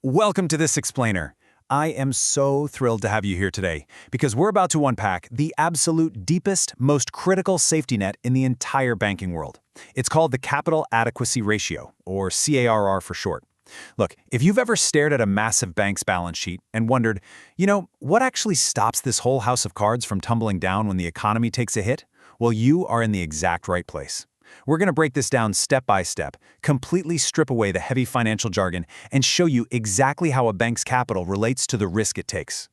Welcome to this explainer. I am so thrilled to have you here today because we're about to unpack the absolute deepest, most critical safety net in the entire banking world. It's called the Capital Adequacy Ratio, or CARR for short. Look, if you've ever stared at a massive bank's balance sheet and wondered, what actually stops this whole house of cards from tumbling down when the economy takes a hit? Well, you are in the exact right place. We're going to break this down step by step, completely strip away the heavy financial jargon, and show you exactly how a bank's capital relates to the risk it takes.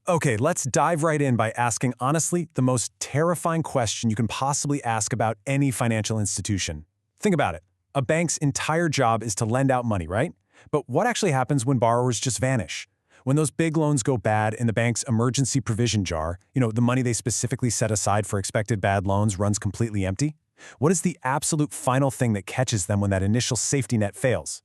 Okay, let's dive right in by asking honestly the most terrifying question you can possibly ask about any financial institution. Think about it. A bank's entire job is to lend out money, right? But what actually happens when borrowers just vanish? When those big loans go bad and the bank's emergency provision jar, the money they specifically set aside for expected bad loans runs completely empty? What is the absolute final thing that catches them when that initial safety net fails?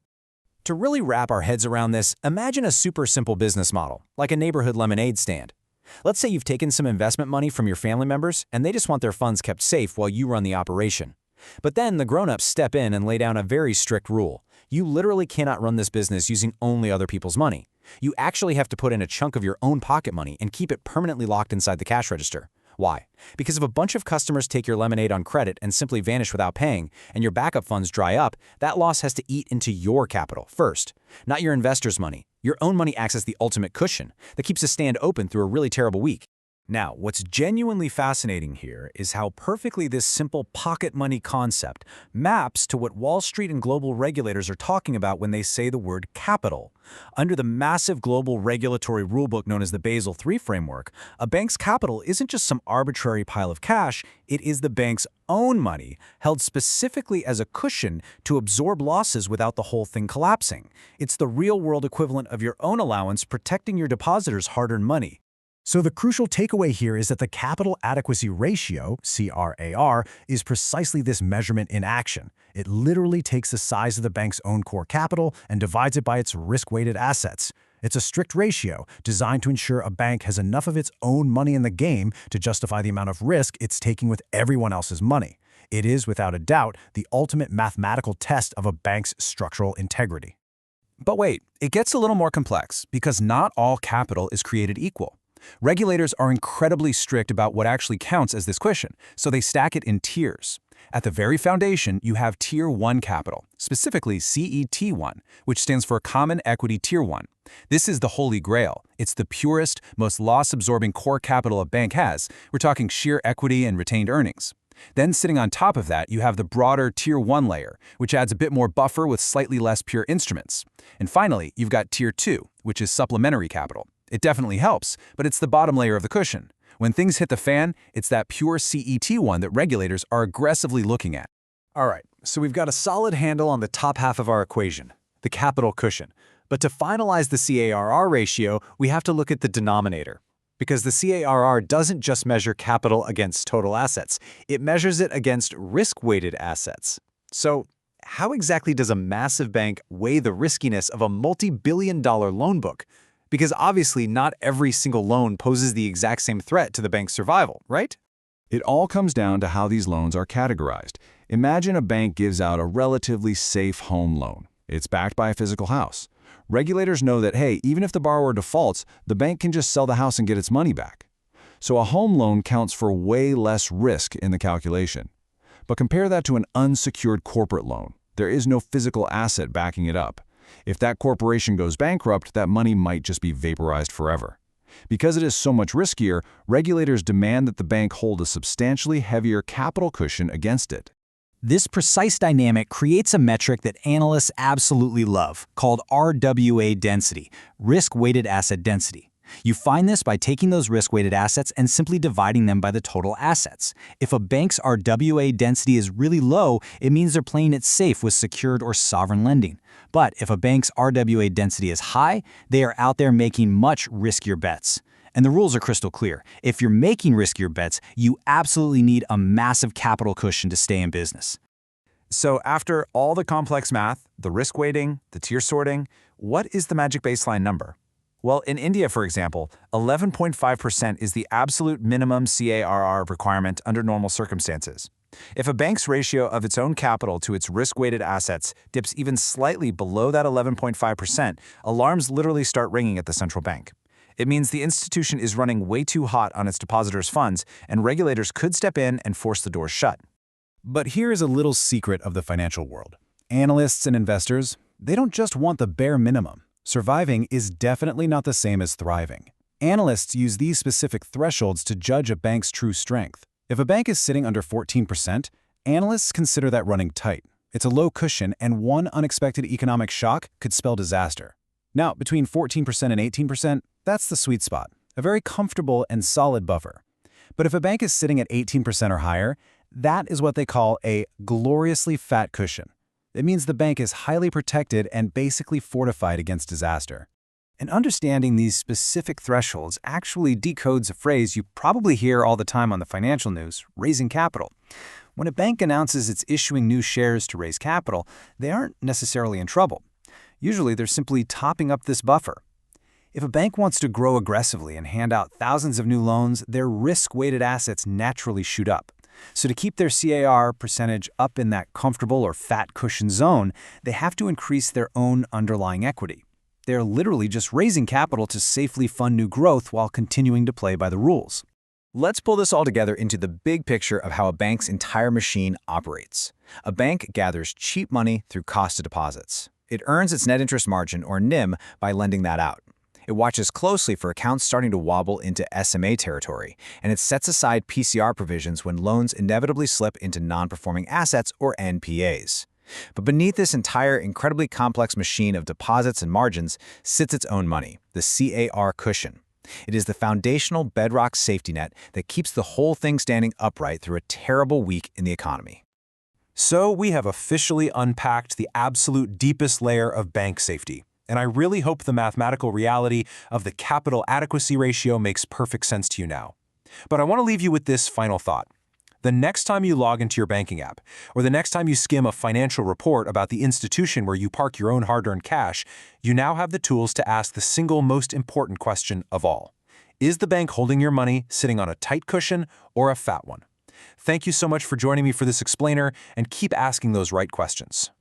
To really wrap our heads around this, imagine a super simple business model, like a neighborhood lemonade stand. Let's say you've taken some investment money from your family members and they just want their funds kept safe while you run the operation. But then the grown-ups step in and lay down a very strict rule. You literally cannot run this business using only other people's money. You actually have to put in a chunk of your own pocket money and keep it permanently locked inside the cash register. Why? Because if a bunch of customers take your lemonade on credit and simply vanish without paying, and your backup funds dry up, that loss has to eat into your capital first, not your investors' money. Your own money acts as the ultimate cushion that keeps the stand open through a really terrible week. Now, what's genuinely fascinating here is how perfectly this simple pocket money concept maps to what Wall Street and global regulators are talking about when they say the word capital. Under the massive global regulatory rulebook known as the Basel III framework, a bank's capital isn't just some arbitrary pile of cash, it is the bank's own money, held specifically as a cushion to absorb losses without the whole thing collapsing. It's the real-world equivalent of your own allowance protecting your depositors' hard-earned money. So the crucial takeaway here is that the Capital Adequacy Ratio, CRAR, is precisely this measurement in action. It literally takes the size of the bank's own core capital and divides it by its risk-weighted assets. It's a strict ratio designed to ensure a bank has enough of its own money in the game to justify the amount of risk it's taking with everyone else's money. It is, without a doubt, the ultimate mathematical test of a bank's structural integrity. But wait, it gets a little more complex because not all capital is created equal. Regulators are incredibly strict about what actually counts as this cushion, so they stack it in tiers. At the very foundation, you have Tier 1 capital, specifically CET1, which stands for Common Equity Tier 1. This is the holy grail. It's the purest, most loss-absorbing core capital a bank has. We're talking sheer equity and retained earnings. Then sitting on top of that, you have the broader Tier 1 layer, which adds a bit more buffer with slightly less pure instruments. And finally, you've got Tier 2, which is supplementary capital. It definitely helps, but it's the bottom layer of the cushion. When things hit the fan, it's that pure CET1 that regulators are aggressively looking at. All right, so we've got a solid handle on the top half of our equation, the capital cushion. But to finalize the CARR ratio, we have to look at the denominator. Because the CARR doesn't just measure capital against total assets, it measures it against risk-weighted assets. So how exactly does a massive bank weigh the riskiness of a multi-billion-dollar loan book? Because obviously not every single loan poses the exact same threat to the bank's survival, right? It all comes down to how these loans are categorized. Imagine a bank gives out a relatively safe home loan. It's backed by a physical house. Regulators know that, hey, even if the borrower defaults, the bank can just sell the house and get its money back. So a home loan counts for way less risk in the calculation. But compare that to an unsecured corporate loan. There is no physical asset backing it up. If that corporation goes bankrupt, that money might just be vaporized forever. Because it is so much riskier, regulators demand that the bank hold a substantially heavier capital cushion against it. This precise dynamic creates a metric that analysts absolutely love, called RWA density, risk-weighted asset density. You find this by taking those risk-weighted assets and simply dividing them by the total assets. If a bank's RWA density is really low, it means they're playing it safe with secured or sovereign lending. But if a bank's RWA density is high, they are out there making much riskier bets. And the rules are crystal clear. If you're making riskier bets, you absolutely need a massive capital cushion to stay in business. So after all the complex math, the risk weighting, the tier sorting, what is the magic baseline number? Well, in India, for example, 11.5% is the absolute minimum CARR requirement under normal circumstances. If a bank's ratio of its own capital to its risk-weighted assets dips even slightly below that 11.5%, alarms literally start ringing at the central bank. It means the institution is running way too hot on its depositors' funds, and regulators could step in and force the doors shut. But here is a little secret of the financial world. Analysts and investors, they don't just want the bare minimum. Surviving is definitely not the same as thriving. Analysts use these specific thresholds to judge a bank's true strength. If a bank is sitting under 14%, analysts consider that running tight. It's a low cushion, and one unexpected economic shock could spell disaster. Now, between 14% and 18%, that's the sweet spot, a very comfortable and solid buffer. But if a bank is sitting at 18% or higher, that is what they call a gloriously fat cushion. It means the bank is highly protected and basically fortified against disaster. And understanding these specific thresholds actually decodes a phrase you probably hear all the time on the financial news: raising capital. When a bank announces it's issuing new shares to raise capital, they aren't necessarily in trouble. Usually, they're simply topping up this buffer. If a bank wants to grow aggressively and hand out thousands of new loans, their risk-weighted assets naturally shoot up. So to keep their CAR percentage up in that comfortable or fat cushion zone, they have to increase their own underlying equity. They're literally just raising capital to safely fund new growth while continuing to play by the rules. Let's pull this all together into the big picture of how a bank's entire machine operates. A bank gathers cheap money through cost of deposits. It earns its net interest margin, or NIM, by lending that out. It watches closely for accounts starting to wobble into SMA territory, and it sets aside PCR provisions when loans inevitably slip into non-performing assets, or NPAs. But beneath this entire incredibly complex machine of deposits and margins sits its own money, the CAR cushion. It is the foundational bedrock safety net that keeps the whole thing standing upright through a terrible week in the economy. So we have officially unpacked the absolute deepest layer of bank safety. And I really hope the mathematical reality of the capital adequacy ratio makes perfect sense to you now. But I want to leave you with this final thought. The next time you log into your banking app, or the next time you skim a financial report about the institution where you park your own hard-earned cash, you now have the tools to ask the single most important question of all. Is the bank holding your money sitting on a tight cushion or a fat one? Thank you so much for joining me for this explainer, and keep asking those right questions.